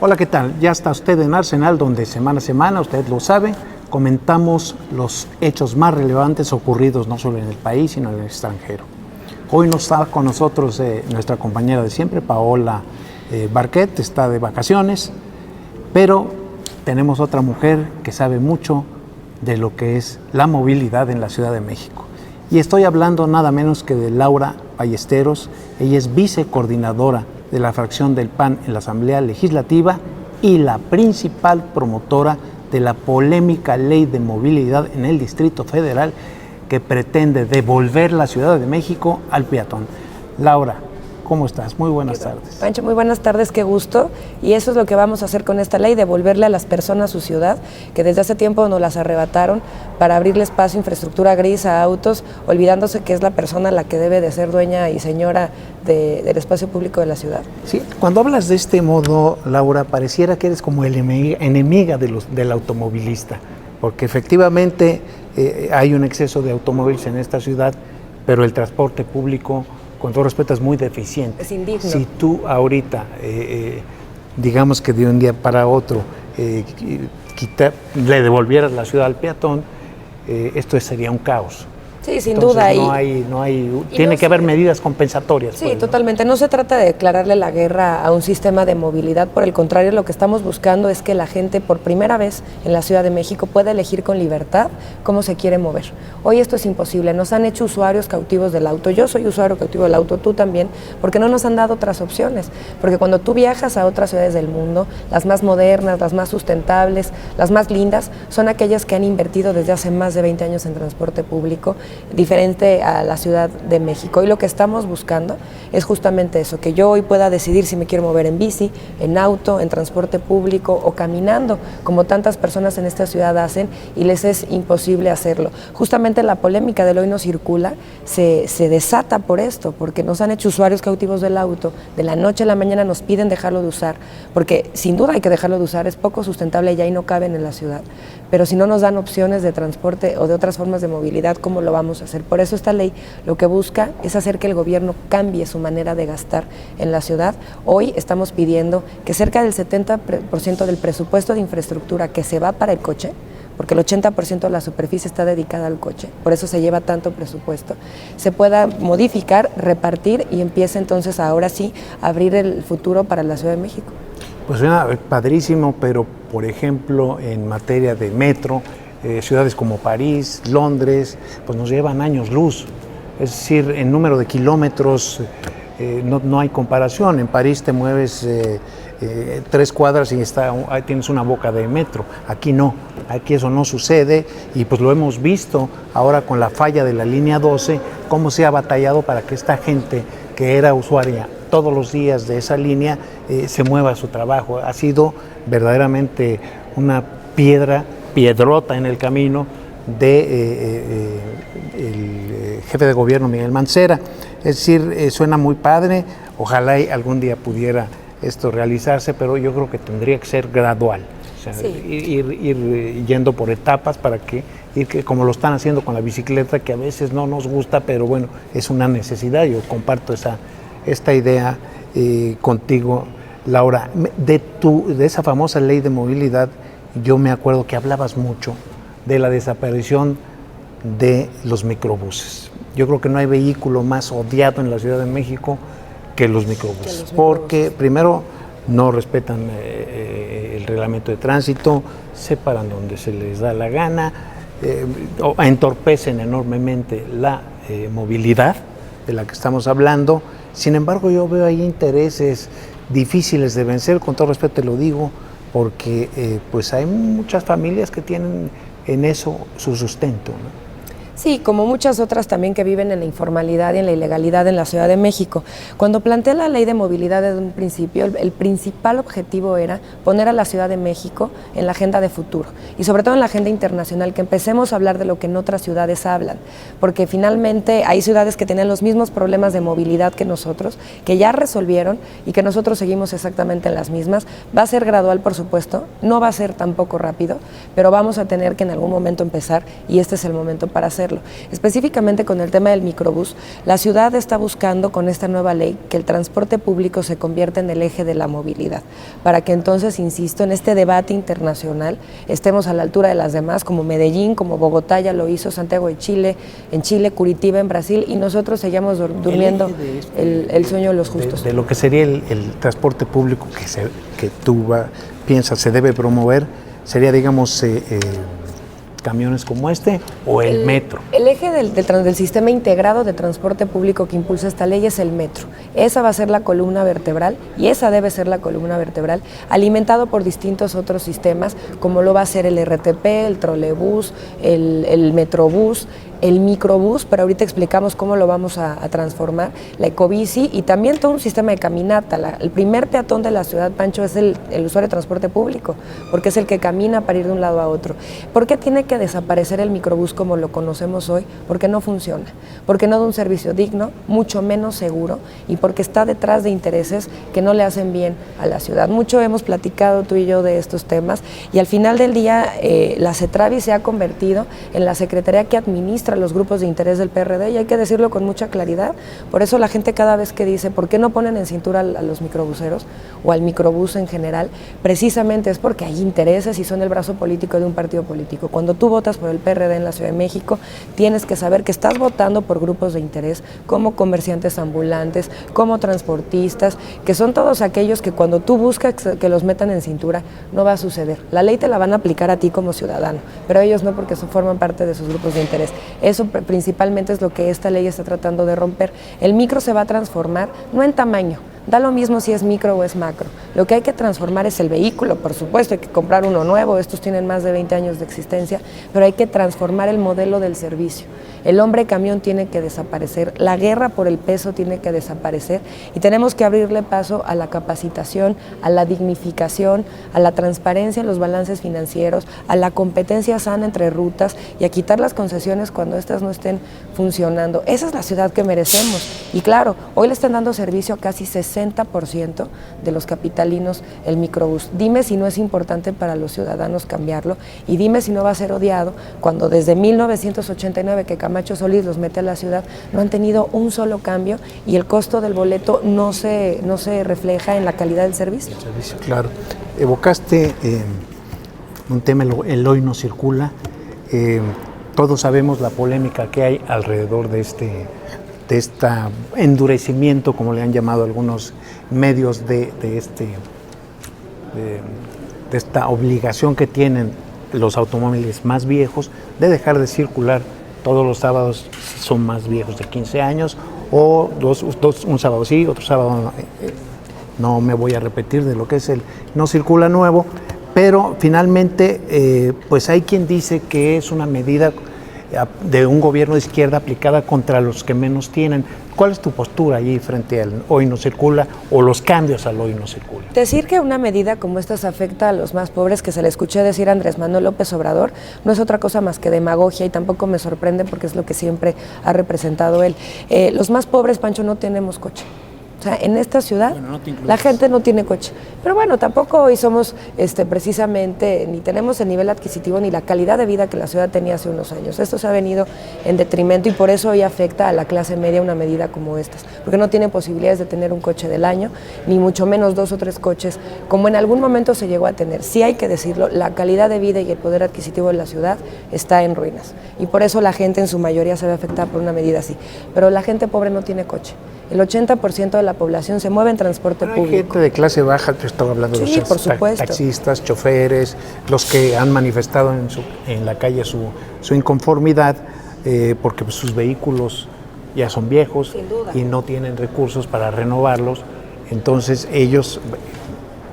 Hola, ¿qué tal? Ya está usted en Arsenal, donde semana a semana, usted lo sabe, comentamos los hechos más relevantes ocurridos no solo en el país, sino en el extranjero. Hoy no está con nosotros nuestra compañera de siempre, Paola Barquet, está de vacaciones, pero tenemos otra mujer que sabe mucho de lo que es la movilidad en la Ciudad de México. Y estoy hablando nada menos que de Laura Ballesteros. Ella es vicecoordinadora de la fracción del PAN en la Asamblea Legislativa y la principal promotora de la polémica ley de movilidad en el Distrito Federal que pretende devolver la Ciudad de México al peatón. Laura, ¿cómo estás? Muy buenas tardes. Pancho, muy buenas tardes, qué gusto. Y eso es lo que vamos a hacer con esta ley, devolverle a las personas su ciudad, que desde hace tiempo nos las arrebataron para abrirle espacio, infraestructura gris a autos, olvidándose que es la persona la que debe de ser dueña y señora del espacio público de la ciudad. Sí, cuando hablas de este modo, Laura, pareciera que eres como enemiga del automovilista, porque efectivamente hay un exceso de automóviles en esta ciudad, pero el transporte público, con todo respeto, es muy deficiente. Es indigno. Si tú ahorita, digamos que de un día para otro, le devolvieras la ciudad al peatón, esto sería un caos. Sí, sin Entonces, duda. Tiene que haber medidas compensatorias. Sí, pues, totalmente. No se trata de declararle la guerra a un sistema de movilidad. Por el contrario, lo que estamos buscando es que la gente, por primera vez en la Ciudad de México, pueda elegir con libertad cómo se quiere mover. Hoy esto es imposible. Nos han hecho usuarios cautivos del auto. Yo soy usuario cautivo del auto, tú también, porque no nos han dado otras opciones. Porque cuando tú viajas a otras ciudades del mundo, las más modernas, las más sustentables, las más lindas, son aquellas que han invertido desde hace más de 20 años en transporte público, diferente a la Ciudad de México. Y lo que estamos buscando es justamente eso, que yo hoy pueda decidir si me quiero mover en bici, en auto, en transporte público o caminando, como tantas personas en esta ciudad hacen y les es imposible hacerlo. Justamente la polémica del Hoy No Circula se desata por esto, porque nos han hecho usuarios cautivos del auto, de la noche a la mañana nos piden dejarlo de usar, porque sin duda hay que dejarlo de usar, es poco sustentable y ya no caben en la ciudad. Pero si no nos dan opciones de transporte o de otras formas de movilidad, ¿cómo lo vamos a hacer? Por eso esta ley lo que busca es hacer que el gobierno cambie su manera de gastar en la ciudad. Hoy estamos pidiendo que cerca del 70% del presupuesto de infraestructura que se va para el coche, porque el 80% de la superficie está dedicada al coche, por eso se lleva tanto presupuesto, se pueda modificar, repartir y empiece entonces ahora sí a abrir el futuro para la Ciudad de México. Pues suena padrísimo, pero por ejemplo en materia de metro, ciudades como París, Londres, pues nos llevan años luz. Es decir, en número de kilómetros no hay comparación. En París te mueves 3 cuadras y tienes una boca de metro. Aquí no, aquí eso no sucede y pues lo hemos visto ahora con la falla de la línea 12, cómo se ha batallado para que esta gente que era usuaria todos los días de esa línea se mueva a su trabajo. Ha sido verdaderamente una piedrota en el camino de el jefe de gobierno Miguel Mancera. Es decir, suena muy padre, ojalá algún día pudiera esto realizarse, pero yo creo que tendría que ser gradual. O sea, sí, ir yendo por etapas para que como lo están haciendo con la bicicleta, que a veces no nos gusta, pero bueno, es una necesidad. Yo comparto esta idea contigo, Laura. De esa famosa ley de movilidad, yo me acuerdo que hablabas mucho de la desaparición de los microbuses. Yo creo que no hay vehículo más odiado en la Ciudad de México que los microbuses, porque primero no respetan el reglamento de tránsito, se paran donde se les da la gana, entorpecen enormemente la movilidad de la que estamos hablando. Sin embargo, yo veo ahí intereses difíciles de vencer, con todo respeto te lo digo, porque pues hay muchas familias que tienen en eso su sustento, ¿no? Sí, como muchas otras también que viven en la informalidad y en la ilegalidad en la Ciudad de México. Cuando planteé la ley de movilidad desde un principio, el principal objetivo era poner a la Ciudad de México en la agenda de futuro y sobre todo en la agenda internacional, que empecemos a hablar de lo que en otras ciudades hablan, porque finalmente hay ciudades que tienen los mismos problemas de movilidad que nosotros, que ya resolvieron y que nosotros seguimos exactamente en las mismas. Va a ser gradual, por supuesto, no va a ser tampoco rápido, pero vamos a tener que en algún momento empezar y este es el momento para hacerlo. hacerlo. Específicamente con el tema del microbús, la ciudad está buscando con esta nueva ley que el transporte público se convierta en el eje de la movilidad, para que entonces, insisto, en este debate internacional estemos a la altura de las demás, como Medellín, como Bogotá ya lo hizo, Santiago de Chile, en Chile, Curitiba en Brasil, y nosotros seguimos durmiendo el sueño de los justos. De lo que sería el transporte público que tú piensas se debe promover, sería, digamos, camiones como este o el metro. El eje del sistema integrado de transporte público que impulsa esta ley es el metro. Esa va a ser la columna vertebral y esa debe ser la columna vertebral, alimentado por distintos otros sistemas, como lo va a ser el RTP, el trolebús, el metrobús, el microbús, pero ahorita explicamos cómo lo vamos a transformar, la ecobici y también todo un sistema de caminata. El primer peatón de la ciudad, Pancho, es el usuario de transporte público, porque es el que camina para ir de un lado a otro. ¿Por qué tiene que desaparecer el microbús como lo conocemos hoy? Porque no funciona, porque no da un servicio digno, mucho menos seguro, y porque está detrás de intereses que no le hacen bien a la ciudad. Mucho hemos platicado tú y yo de estos temas, y al final del día la CETRAVI se ha convertido en la secretaría que administra los grupos de interés del PRD, y hay que decirlo con mucha claridad. Por eso la gente cada vez que dice ¿por qué no ponen en cintura a los microbuseros o al microbús en general? Precisamente es porque hay intereses y son el brazo político de un partido político. Cuando tú votas por el PRD en la Ciudad de México, tienes que saber que estás votando por grupos de interés como comerciantes ambulantes, como transportistas, que son todos aquellos que cuando tú buscas que los metan en cintura, no va a suceder. La ley te la van a aplicar a ti como ciudadano, pero ellos no, porque forman parte de sus grupos de interés. Eso principalmente es lo que esta ley está tratando de romper. El micro se va a transformar no en tamaño, da lo mismo si es micro o es macro. Lo que hay que transformar es el vehículo, por supuesto, hay que comprar uno nuevo, estos tienen más de 20 años de existencia, pero hay que transformar el modelo del servicio. El hombre camión tiene que desaparecer, la guerra por el peso tiene que desaparecer y tenemos que abrirle paso a la capacitación, a la dignificación, a la transparencia en los balances financieros, a la competencia sana entre rutas y a quitar las concesiones cuando estas no estén funcionando. Esa es la ciudad que merecemos. Y claro, hoy le están dando servicio a casi 60% de los capitalinos el microbús. Dime si no es importante para los ciudadanos cambiarlo y dime si no va a ser odiado cuando desde 1989 que Camacho Solís los mete a la ciudad no han tenido un solo cambio y el costo del boleto no se refleja en la calidad del servicio. El servicio, claro. Evocaste un tema, el hoy no circula. Todos sabemos la polémica que hay alrededor de este endurecimiento, como le han llamado algunos medios, de esta obligación que tienen los automóviles más viejos de dejar de circular todos los sábados si son más viejos de 15 años, o un sábado sí, otro sábado no. No me voy a repetir de lo que es el no circula nuevo, pero finalmente pues hay quien dice que es una medida de un gobierno de izquierda aplicada contra los que menos tienen. ¿Cuál es tu postura allí frente al hoy no circula o los cambios al hoy no circula? Decir que una medida como esta se afecta a los más pobres, que se le escuché decir a Andrés Manuel López Obrador, no es otra cosa más que demagogia y tampoco me sorprende porque es lo que siempre ha representado él. Los más pobres, Pancho, no tenemos coche. O sea, en esta ciudad la gente no tiene coche. Pero bueno, tampoco hoy somos precisamente, ni tenemos el nivel adquisitivo ni la calidad de vida que la ciudad tenía hace unos años. Esto se ha venido en detrimento y por eso hoy afecta a la clase media una medida como estas, porque no tiene posibilidades de tener un coche del año, ni mucho menos 2 o 3 coches, como en algún momento se llegó a tener. Sí hay que decirlo, la calidad de vida y el poder adquisitivo de la ciudad está en ruinas. Y por eso la gente en su mayoría se ve afectada por una medida así. Pero la gente pobre no tiene coche. El 80% de la población se mueve en transporte público. Hay gente de clase baja, te estaba hablando de los taxistas, choferes, los que han manifestado en la calle su inconformidad porque pues, sus vehículos ya son viejos y no tienen recursos para renovarlos. Entonces ellos...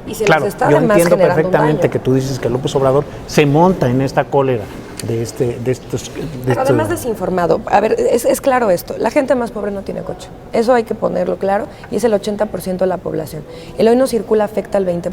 Y se claro, les está yo entiendo perfectamente que tú dices que López Obrador se monta en esta cólera de estos. Además desinformado. A ver, es claro esto, la gente más pobre no tiene coche, eso hay que ponerlo claro y es el 80% de la población. El hoy no circula afecta al 20%,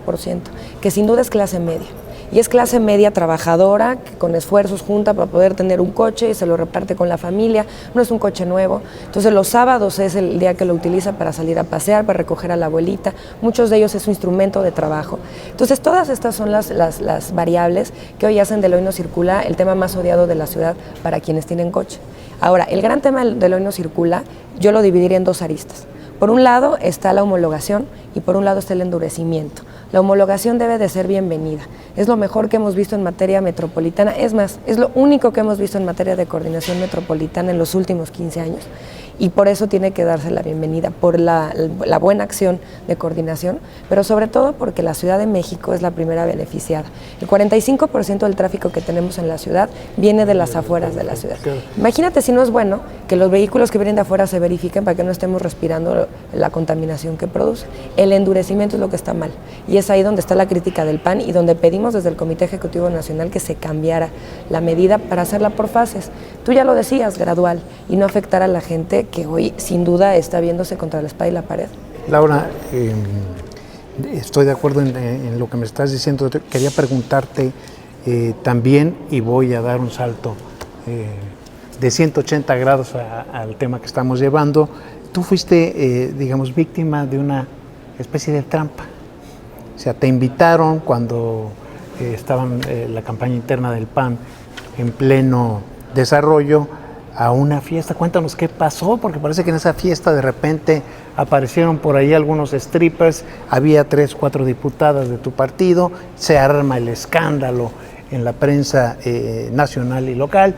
que sin duda es clase media. Y es clase media trabajadora que con esfuerzos junta para poder tener un coche y se lo reparte con la familia, no es un coche nuevo. Entonces los sábados es el día que lo utiliza para salir a pasear, para recoger a la abuelita, muchos de ellos es un instrumento de trabajo. Entonces todas estas son las variables que hoy hacen del hoy no circula el tema más odiado de la ciudad para quienes tienen coche. Ahora, el gran tema del Hoy No Circula, yo lo dividiría en dos aristas. Por un lado está la homologación y por un lado está el endurecimiento. La homologación debe de ser bienvenida. Es lo mejor que hemos visto en materia metropolitana. Es más, es lo único que hemos visto en materia de coordinación metropolitana en los últimos 15 años. Y por eso tiene que darse la bienvenida, por la buena acción de coordinación, pero sobre todo porque la Ciudad de México es la primera beneficiada. El 45% del tráfico que tenemos en la ciudad viene de las afueras de la ciudad. Imagínate si no es bueno que los vehículos que vienen de afuera se verifiquen para que no estemos respirando la contaminación que produce. El endurecimiento es lo que está mal. Y es ahí donde está la crítica del PAN y donde pedimos desde el Comité Ejecutivo Nacional que se cambiara la medida para hacerla por fases. Tú ya lo decías, gradual, y no afectar a la gente que hoy sin duda está viéndose contra la espada y la pared. Laura, estoy de acuerdo en lo que me estás diciendo. Quería preguntarte también, y voy a dar un salto de 180 grados al tema que estamos llevando. Tú fuiste, digamos, víctima de una especie de trampa. O sea, te invitaron cuando estaban la campaña interna del PAN en pleno desarrollo a una fiesta. Cuéntanos qué pasó, porque parece que en esa fiesta de repente aparecieron por ahí algunos strippers, había 3, 4 diputadas de tu partido, se arma el escándalo en la prensa nacional y local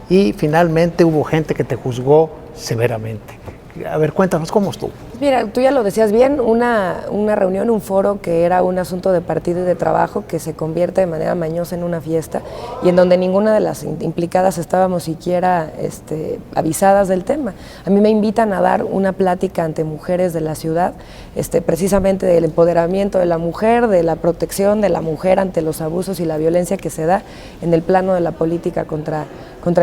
y finalmente hubo gente que te juzgó severamente. A ver, cuéntanos cómo estuvo. Mira, tú ya lo decías bien, una reunión, un foro que era un asunto de partido y de trabajo que se convierte de manera mañosa en una fiesta y en donde ninguna de las implicadas estábamos siquiera avisadas del tema. A mí me invitan a dar una plática ante mujeres de la ciudad, precisamente del empoderamiento de la mujer, de la protección de la mujer ante los abusos y la violencia que se da en el plano de la política contra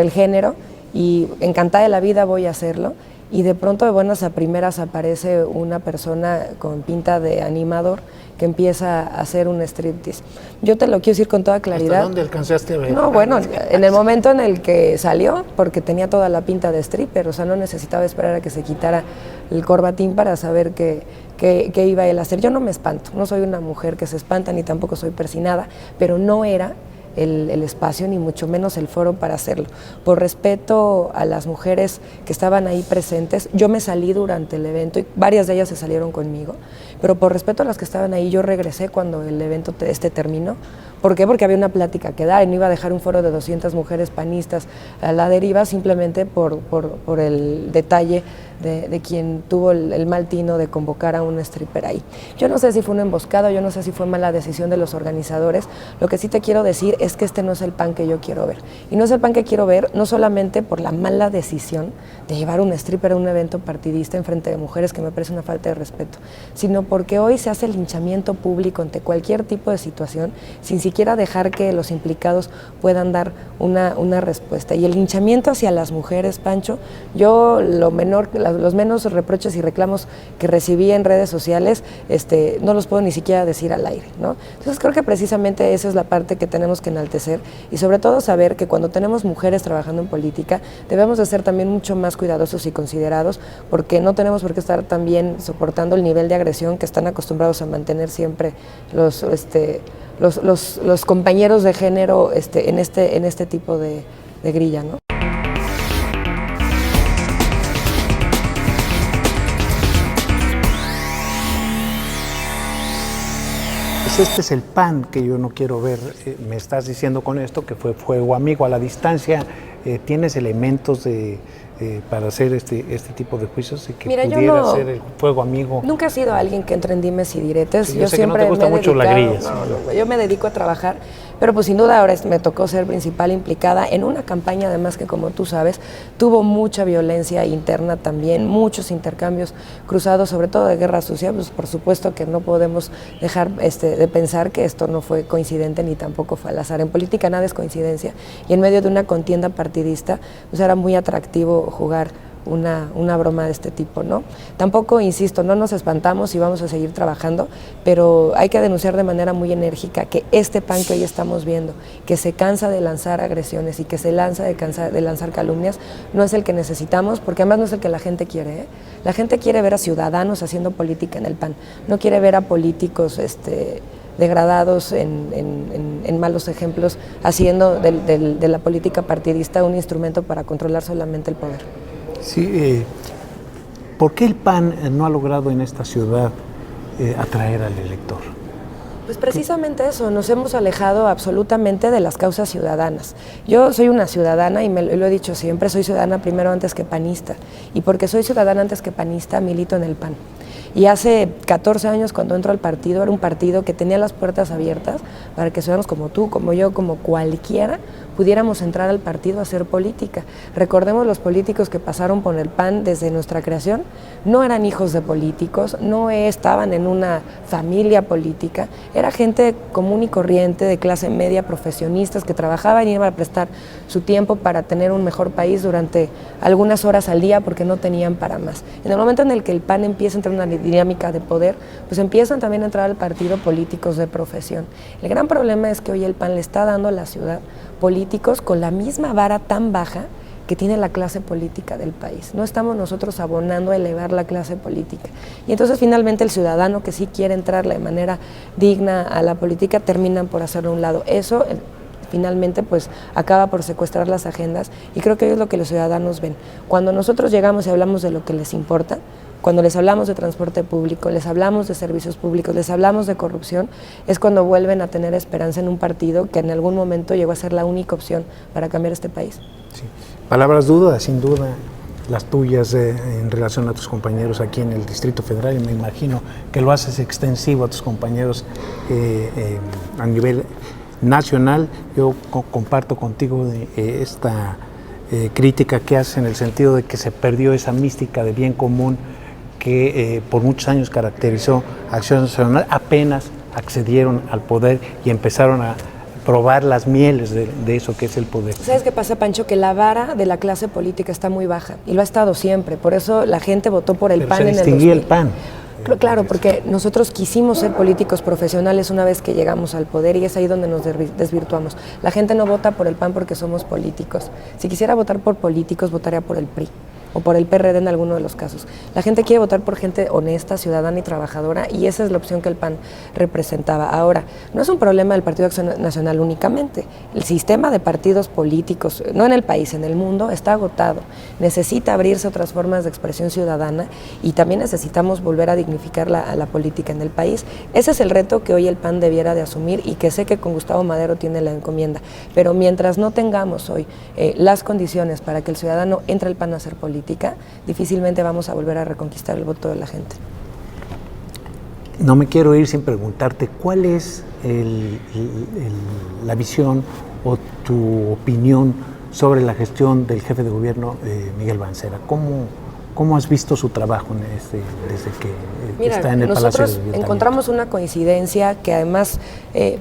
el género, y encantada de la vida voy a hacerlo. Y de pronto de buenas a primeras aparece una persona con pinta de animador que empieza a hacer un striptease. Yo te lo quiero decir con toda claridad. ¿Hasta dónde alcanzaste a ver? No, bueno, en el momento en el que salió, porque tenía toda la pinta de stripper, o sea, no necesitaba esperar a que se quitara el corbatín para saber qué iba él a hacer. Yo no me espanto, no soy una mujer que se espanta ni tampoco soy persinada, pero no era el espacio, ni mucho menos el foro para hacerlo. Por respeto a las mujeres que estaban ahí presentes, yo me salí durante el evento y varias de ellas se salieron conmigo, pero por respeto a las que estaban ahí, yo regresé cuando el evento terminó. ¿Por qué? Porque había una plática que dar y no iba a dejar un foro de 200 mujeres panistas a la deriva simplemente por el detalle de quien tuvo el mal tino de convocar a un stripper ahí. Yo no sé si fue una emboscada, yo no sé si fue mala decisión de los organizadores. Lo que sí te quiero decir es que este no es el PAN que yo quiero ver. Y no es el PAN que quiero ver no solamente por la mala decisión de llevar un stripper a un evento partidista en frente de mujeres, que me parece una falta de respeto, sino porque hoy se hace linchamiento público ante cualquier tipo de situación sin siquiera dejar que los implicados puedan dar una respuesta. Y el linchamiento hacia las mujeres, Pancho, yo los menos reproches y reclamos que recibí en redes sociales, no los puedo ni siquiera decir al aire, ¿no? Entonces creo que precisamente esa es la parte que tenemos que enaltecer y sobre todo saber que cuando tenemos mujeres trabajando en política debemos de ser también mucho más cuidadosos y considerados, porque no tenemos por qué estar también soportando el nivel de agresión que están acostumbrados a mantener siempre los compañeros de género en este tipo de grilla, ¿no? Este es el PAN que yo no quiero ver. Me estás diciendo con esto que fue fuego amigo a la distancia. ¿Tienes elementos para hacer este tipo de juicios y que pudiera ser el fuego amigo? Nunca he sido alguien que entre en dimes y diretes. Sí, yo sé siempre que no te gusta mucho la grilla. Yo me dedico a trabajar, pero pues sin duda ahora me tocó ser principal implicada en una campaña además que, como tú sabes, tuvo mucha violencia interna también, muchos intercambios cruzados, sobre todo de guerra sucia. Pues por supuesto que no podemos dejar de pensar que esto no fue coincidente ni tampoco fue al azar. En política nada es coincidencia y en medio de una contienda partidista pues era muy atractivo jugar una broma de este tipo, ¿no? Tampoco, insisto, no nos espantamos y vamos a seguir trabajando, pero hay que denunciar de manera muy enérgica que este PAN que hoy estamos viendo, que se cansa de lanzar agresiones y que se cansa de lanzar calumnias, no es el que necesitamos, porque además no es el que la gente quiere, ¿eh? La gente quiere ver a ciudadanos haciendo política en el PAN, no quiere ver a políticos degradados en malos ejemplos, haciendo de la política partidista un instrumento para controlar solamente el poder. Sí, ¿por qué el PAN no ha logrado en esta ciudad atraer al elector? Pues precisamente eso, nos hemos alejado absolutamente de las causas ciudadanas. Yo soy una ciudadana y lo he dicho siempre, soy ciudadana primero antes que panista. Y porque soy ciudadana antes que panista, milito en el PAN. Y hace 14 años cuando entro al partido, era un partido que tenía las puertas abiertas para que ciudadanos como tú, como yo, como cualquiera, pudiéramos entrar al partido a hacer política. Recordemos los políticos que pasaron por el PAN desde nuestra creación, no eran hijos de políticos, no estaban en una familia política, era gente común y corriente, de clase media, profesionistas que trabajaban y iban a prestar su tiempo para tener un mejor país durante algunas horas al día porque no tenían para más. En el momento en el que el PAN empieza a entrar en una dinámica de poder, pues empiezan también a entrar al partido políticos de profesión. El gran problema es que hoy el PAN le está dando a la ciudad políticos con la misma vara tan baja que tiene la clase política del país. No estamos nosotros abonando a elevar la clase política. Y entonces finalmente el ciudadano que sí quiere entrar de manera digna a la política terminan por hacerlo a un lado. Eso finalmente pues acaba por secuestrar las agendas y creo que es lo que los ciudadanos ven. Cuando nosotros llegamos y hablamos de lo que les importa, cuando les hablamos de transporte público, les hablamos de servicios públicos, les hablamos de corrupción, es cuando vuelven a tener esperanza en un partido que en algún momento llegó a ser la única opción para cambiar este país. Sí. Palabras dudas, sin duda, las tuyas en relación a tus compañeros aquí en el Distrito Federal, y me imagino que lo haces extensivo a tus compañeros a nivel nacional. Yo comparto contigo esta crítica que haces en el sentido de que se perdió esa mística de bien común que por muchos años caracterizó a Acción Nacional. Apenas accedieron al poder y empezaron a probar las mieles de eso que es el poder. ¿Sabes qué pasa, Pancho? Que la vara de la clase política está muy baja y lo ha estado siempre. Por eso la gente votó por el PAN en el 2000. Se distinguía el PAN. Claro, porque nosotros quisimos ser políticos profesionales una vez que llegamos al poder y es ahí donde nos desvirtuamos. La gente no vota por el PAN porque somos políticos. Si quisiera votar por políticos, votaría por el PRI o por el PRD en alguno de los casos. La gente quiere votar por gente honesta, ciudadana y trabajadora y esa es la opción que el PAN representaba. Ahora, no es un problema del Partido Acción Nacional únicamente. El sistema de partidos políticos, no en el país, en el mundo, está agotado. Necesita abrirse otras formas de expresión ciudadana y también necesitamos volver a dignificar a la política en el país. Ese es el reto que hoy el PAN debiera de asumir y que sé que con Gustavo Madero tiene la encomienda. Pero mientras no tengamos hoy las condiciones para que el ciudadano entre al PAN a hacer política, difícilmente vamos a volver a reconquistar el voto de la gente. No me quiero ir sin preguntarte cuál es la visión o tu opinión sobre la gestión del jefe de gobierno Miguel Balmaceda. ¿Cómo has visto su trabajo desde que está en el Palacio de Ayuntamiento? Nosotros encontramos una coincidencia que además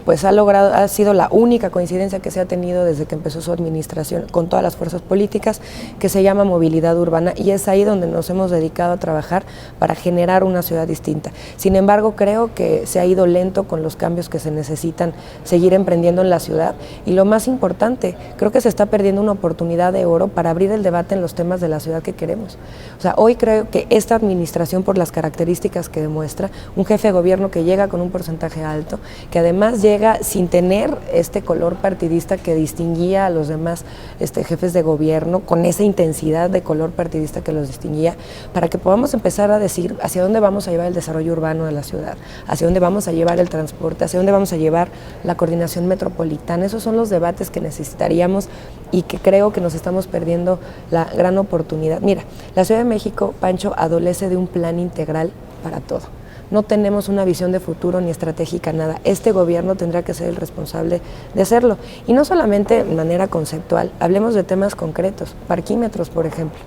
pues ha sido la única coincidencia que se ha tenido desde que empezó su administración con todas las fuerzas políticas, que se llama movilidad urbana, y es ahí donde nos hemos dedicado a trabajar para generar una ciudad distinta. Sin embargo, creo que se ha ido lento con los cambios que se necesitan seguir emprendiendo en la ciudad, y lo más importante, creo que se está perdiendo una oportunidad de oro para abrir el debate en los temas de la ciudad que queremos. O sea, hoy creo que esta administración, por las características que demuestra, un jefe de gobierno que llega con un porcentaje alto, que además llega sin tener este color partidista que distinguía a los demás jefes de gobierno, con esa intensidad de color partidista que los distinguía, para que podamos empezar a decir hacia dónde vamos a llevar el desarrollo urbano de la ciudad, hacia dónde vamos a llevar el transporte, hacia dónde vamos a llevar la coordinación metropolitana. Esos son los debates que necesitaríamos y que creo que nos estamos perdiendo la gran oportunidad. Mira, la Ciudad de México, Pancho, adolece de un plan integral para todo. No tenemos una visión de futuro ni estratégica, nada. Este gobierno tendrá que ser el responsable de hacerlo. Y no solamente de manera conceptual, hablemos de temas concretos, parquímetros, por ejemplo.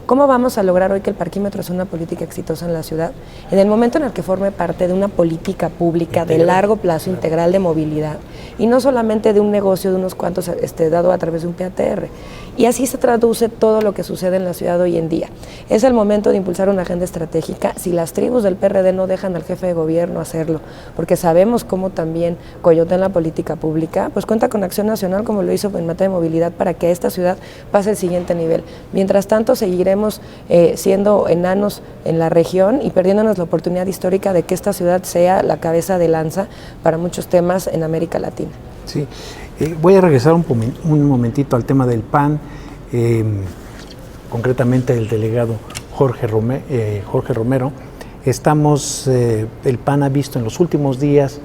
¿Cómo vamos a lograr hoy que el parquímetro sea una política exitosa en la ciudad? En el momento en el que forme parte de una política pública de largo plazo integral de movilidad y no solamente de un negocio de unos cuantos dado a través de un PATR. Y así se traduce todo lo que sucede en la ciudad hoy en día. Es el momento de impulsar una agenda estratégica. Si las tribus del PRD no dejan al jefe de gobierno hacerlo, porque sabemos cómo también coyotea la política pública, pues cuenta con Acción Nacional, como lo hizo en materia de movilidad, para que esta ciudad pase al siguiente nivel. Mientras tanto, seguiremos siendo enanos en la región y perdiéndonos la oportunidad histórica de que esta ciudad sea la cabeza de lanza para muchos temas en América Latina. Sí, voy a regresar un momentito al tema del PAN, concretamente el delegado Jorge Romero. El PAN ha visto en los últimos días,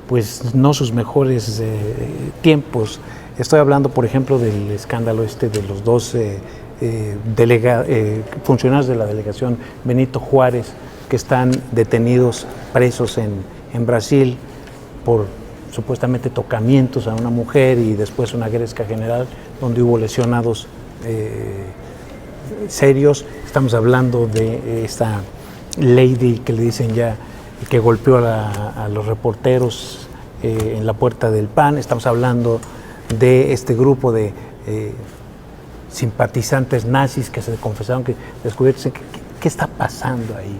pues no sus mejores tiempos. Estoy hablando, por ejemplo, del escándalo de los dos funcionarios de la delegación Benito Juárez, que están detenidos, presos en Brasil por supuestamente tocamientos a una mujer y después una gresca general donde hubo lesionados serios. Estamos hablando de esta lady que le dicen ya que golpeó a los reporteros en la puerta del PAN. Estamos hablando de este grupo de simpatizantes nazis que se confesaron que descubrieron qué está pasando ahí.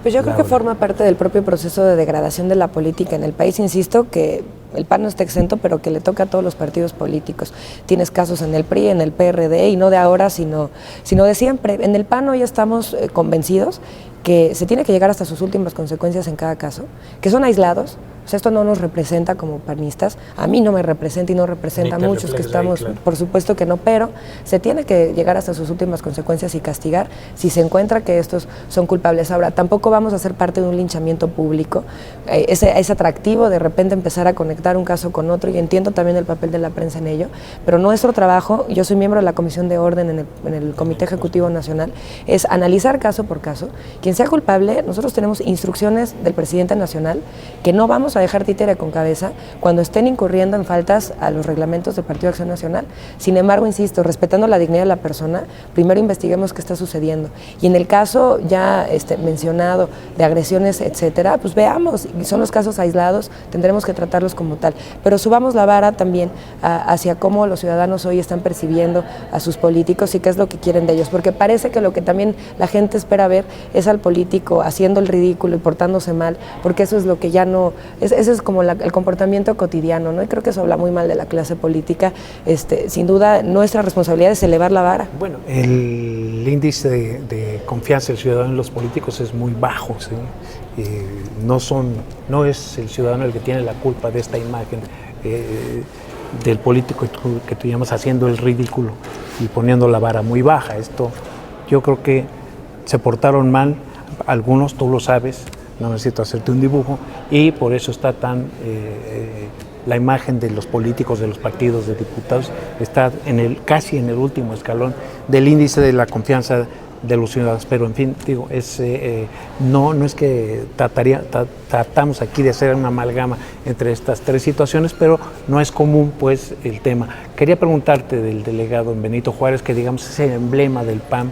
Pues yo creo que forma parte del propio proceso de degradación de la política en el país. Insisto que el PAN no está exento, pero que le toca a todos los partidos políticos. Tienes casos en el PRI, en el PRD, y no de ahora, sino de siempre. En el PAN hoy estamos convencidos que se tiene que llegar hasta sus últimas consecuencias en cada caso, que son aislados. O sea, esto no nos representa como panistas, a mí no me representa y no representa a muchos que estamos, ahí, claro. Por supuesto que no, pero se tiene que llegar hasta sus últimas consecuencias y castigar si se encuentra que estos son culpables. Ahora, tampoco vamos a ser parte de un linchamiento público, es atractivo de repente empezar a conectar un caso con otro y entiendo también el papel de la prensa en ello, pero nuestro trabajo, yo soy miembro de la Comisión de Orden en el Comité Ejecutivo Nacional, es analizar caso por caso. Quien sea culpable, nosotros tenemos instrucciones del presidente nacional que no vamos a dejar títere con cabeza cuando estén incurriendo en faltas a los reglamentos del Partido de Acción Nacional. Sin embargo, insisto, respetando la dignidad de la persona, primero investiguemos qué está sucediendo. Y en el caso ya mencionado de agresiones, etcétera, pues veamos, son los casos aislados, tendremos que tratarlos como tal. Pero subamos la vara también hacia cómo los ciudadanos hoy están percibiendo a sus políticos y qué es lo que quieren de ellos. Porque parece que lo que también la gente espera ver es al político haciendo el ridículo y portándose mal, porque eso es lo que ya no... Ese es como el comportamiento cotidiano, ¿no? Y creo que eso habla muy mal de la clase política. Sin duda, nuestra responsabilidad es elevar la vara. Bueno, el índice de confianza del ciudadano en los políticos es muy bajo, ¿sí? No es el ciudadano el que tiene la culpa de esta imagen del político que tú llamas haciendo el ridículo y poniendo la vara muy baja. Esto, yo creo que se portaron mal, algunos, tú lo sabes, no necesito hacerte un dibujo, y por eso está tan la imagen de los políticos, de los partidos, de diputados, está casi en el último escalón del índice de la confianza de los ciudadanos. Pero en fin, digo, no es que tratamos aquí de hacer una amalgama entre estas tres situaciones, pero no es común pues el tema. Quería preguntarte del delegado Benito Juárez, que digamos es el emblema del PAN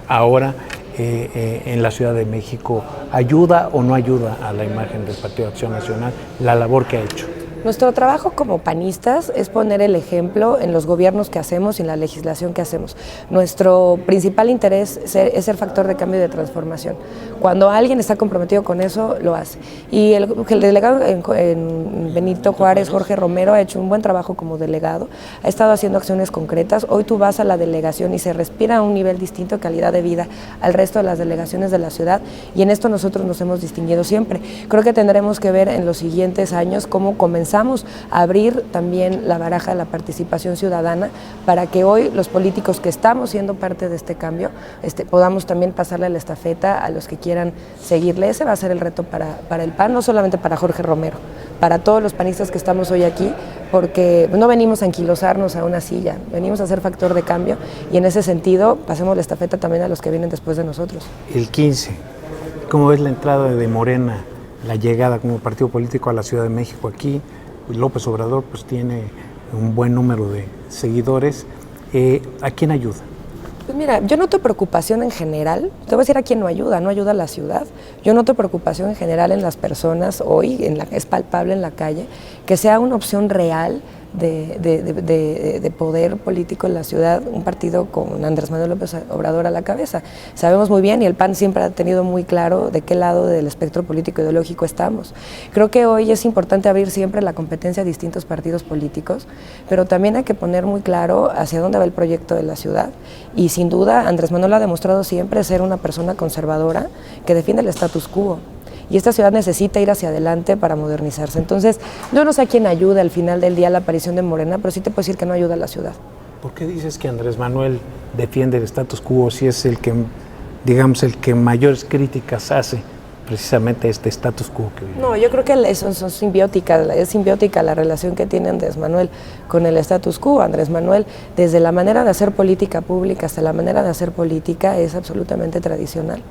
ahora en la Ciudad de México. ¿Ayuda o no ayuda a la imagen del Partido de Acción Nacional la labor que ha hecho? Nuestro trabajo como panistas es poner el ejemplo en los gobiernos que hacemos y en la legislación que hacemos. Nuestro principal interés es ser factor de cambio y de transformación. Cuando alguien está comprometido con eso, lo hace. Y el delegado en Benito Juárez, Jorge Romero, ha hecho un buen trabajo como delegado, ha estado haciendo acciones concretas. Hoy tú vas a la delegación y se respira a un nivel distinto de calidad de vida al resto de las delegaciones de la ciudad, y en esto nosotros nos hemos distinguido siempre. Creo que tendremos que ver en los siguientes años cómo comenzamos a abrir también la baraja de la participación ciudadana para que hoy los políticos que estamos siendo parte de este cambio podamos también pasarle la estafeta a los que quieran seguirle. Ese va a ser el reto para el PAN, no solamente para Jorge Romero, para todos los panistas que estamos hoy aquí, porque no venimos a anquilosarnos a una silla, venimos a ser factor de cambio, y en ese sentido pasemos la estafeta también a los que vienen después de nosotros. El 15, ¿cómo ves la entrada de Morena, la llegada como partido político a la Ciudad de México aquí? López Obrador pues tiene un buen número de seguidores. ¿A quién ayuda? Pues mira, yo noto preocupación en general, te voy a decir a quién no ayuda a la ciudad. Yo noto preocupación en general en las personas hoy, es palpable en la calle, que sea una opción real de poder político en la ciudad, un partido con Andrés Manuel López Obrador a la cabeza. Sabemos muy bien, y el PAN siempre ha tenido muy claro de qué lado del espectro político ideológico estamos. Creo que hoy es importante abrir siempre la competencia a distintos partidos políticos, pero también hay que poner muy claro hacia dónde va el proyecto de la ciudad, y sin duda Andrés Manuel ha demostrado siempre ser una persona conservadora que defiende el status quo. Y esta ciudad necesita ir hacia adelante para modernizarse. Entonces, yo no sé a quién ayuda al final del día la aparición de Morena, pero sí te puedo decir que no ayuda a la ciudad. ¿Por qué dices que Andrés Manuel defiende el status quo si es el que, digamos, el que mayores críticas hace precisamente este status quo que vive? No, yo creo que es simbiótica la relación que tiene Andrés Manuel con el status quo. Andrés Manuel, desde la manera de hacer política pública hasta la manera de hacer política, es absolutamente tradicional.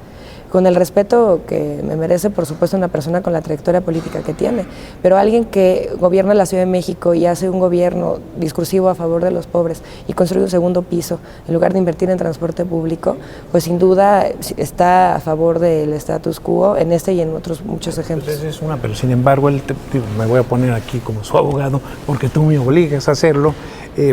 Con el respeto que me merece, por supuesto, una persona con la trayectoria política que tiene, pero alguien que gobierna la Ciudad de México y hace un gobierno discursivo a favor de los pobres y construye un segundo piso en lugar de invertir en transporte público, pues sin duda está a favor del status quo en este y en otros muchos ejemplos. Pues es una, pero sin embargo, me voy a poner aquí como su abogado, porque tú me obligas a hacerlo.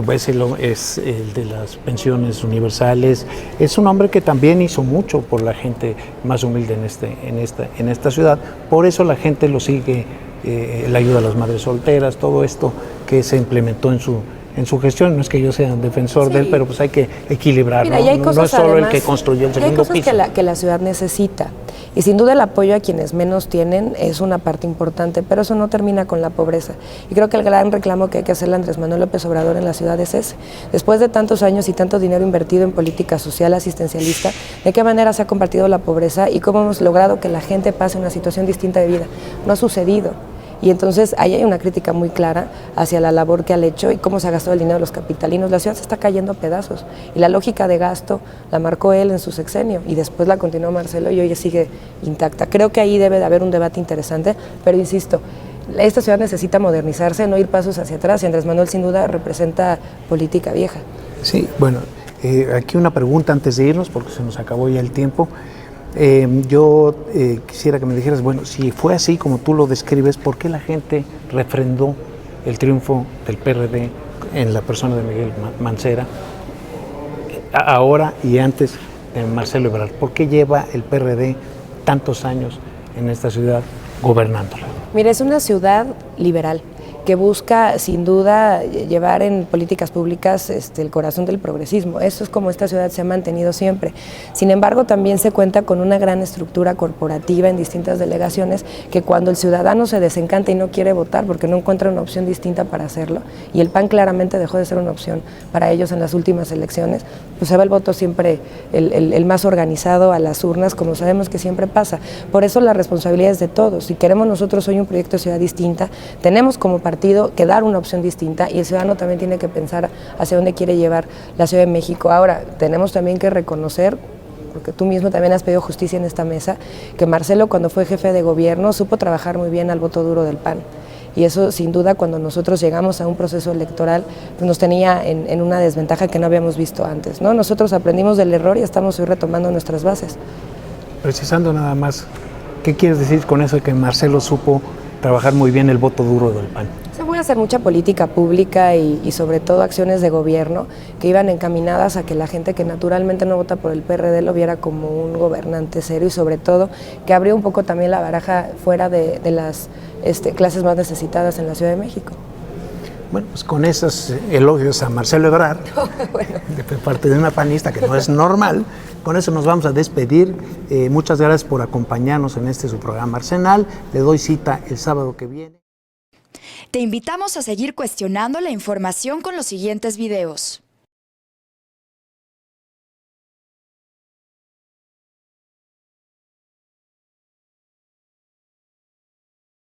Pues es el de las pensiones universales. Es un hombre que también hizo mucho por la gente más humilde en esta ciudad. Por eso la gente lo sigue, la ayuda a las madres solteras, todo esto que se implementó en su gestión. No es que yo sea un defensor de él, pero pues hay que equilibrarlo. Mira, y hay cosas, no es solo además, el que construyó el segundo piso. Hay cosas que la ciudad necesita. Y sin duda el apoyo a quienes menos tienen es una parte importante, pero eso no termina con la pobreza. Y creo que el gran reclamo que hay que hacerle a Andrés Manuel López Obrador en la ciudad es ese. Después de tantos años y tanto dinero invertido en política social asistencialista, ¿de qué manera se ha combatido la pobreza y cómo hemos logrado que la gente pase una situación distinta de vida? No ha sucedido. Y entonces ahí hay una crítica muy clara hacia la labor que ha hecho y cómo se ha gastado el dinero de los capitalinos. La ciudad se está cayendo a pedazos y la lógica de gasto la marcó él en su sexenio y después la continuó Marcelo y hoy sigue intacta. Creo que ahí debe de haber un debate interesante, pero insisto, esta ciudad necesita modernizarse, no ir pasos hacia atrás, y Andrés Manuel sin duda representa política vieja. Sí, bueno, aquí una pregunta antes de irnos porque se nos acabó ya el tiempo. Yo quisiera que me dijeras, bueno, si fue así como tú lo describes, ¿por qué la gente refrendó el triunfo del PRD en la persona de Miguel Mancera ahora y antes de Marcelo Ebrard? ¿Por qué lleva el PRD tantos años en esta ciudad gobernándola? Mira, es una ciudad liberal que busca sin duda llevar en políticas públicas el corazón del progresismo. Eso es como esta ciudad se ha mantenido siempre. Sin embargo, también se cuenta con una gran estructura corporativa en distintas delegaciones que cuando el ciudadano se desencanta y no quiere votar porque no encuentra una opción distinta para hacerlo, y el PAN claramente dejó de ser una opción para ellos en las últimas elecciones, pues se va el voto siempre el más organizado a las urnas, como sabemos que siempre pasa. Por eso la responsabilidad es de todos. Si queremos nosotros hoy un proyecto de ciudad distinta, tenemos como partido que dar una opción distinta, y el ciudadano también tiene que pensar hacia dónde quiere llevar la Ciudad de México. Ahora, tenemos también que reconocer, porque tú mismo también has pedido justicia en esta mesa, que Marcelo cuando fue jefe de gobierno supo trabajar muy bien al voto duro del PAN. Y eso sin duda cuando nosotros llegamos a un proceso electoral pues nos tenía en una desventaja que no habíamos visto antes, ¿no? Nosotros aprendimos del error y estamos hoy retomando nuestras bases. Precisando nada más, ¿qué quieres decir con eso de que Marcelo supo trabajar muy bien el voto duro del PAN? Se puede hacer mucha política pública y sobre todo acciones de gobierno que iban encaminadas a que la gente que naturalmente no vota por el PRD lo viera como un gobernante serio, y sobre todo que abrió un poco también la baraja fuera de las clases más necesitadas en la Ciudad de México. Bueno, pues con esos elogios a Marcelo Ebrard, bueno, de parte de una panista que no es normal, con eso nos vamos a despedir. Muchas gracias por acompañarnos en su programa Arsenal. Le doy cita el sábado que viene. Te invitamos a seguir cuestionando la información con los siguientes videos.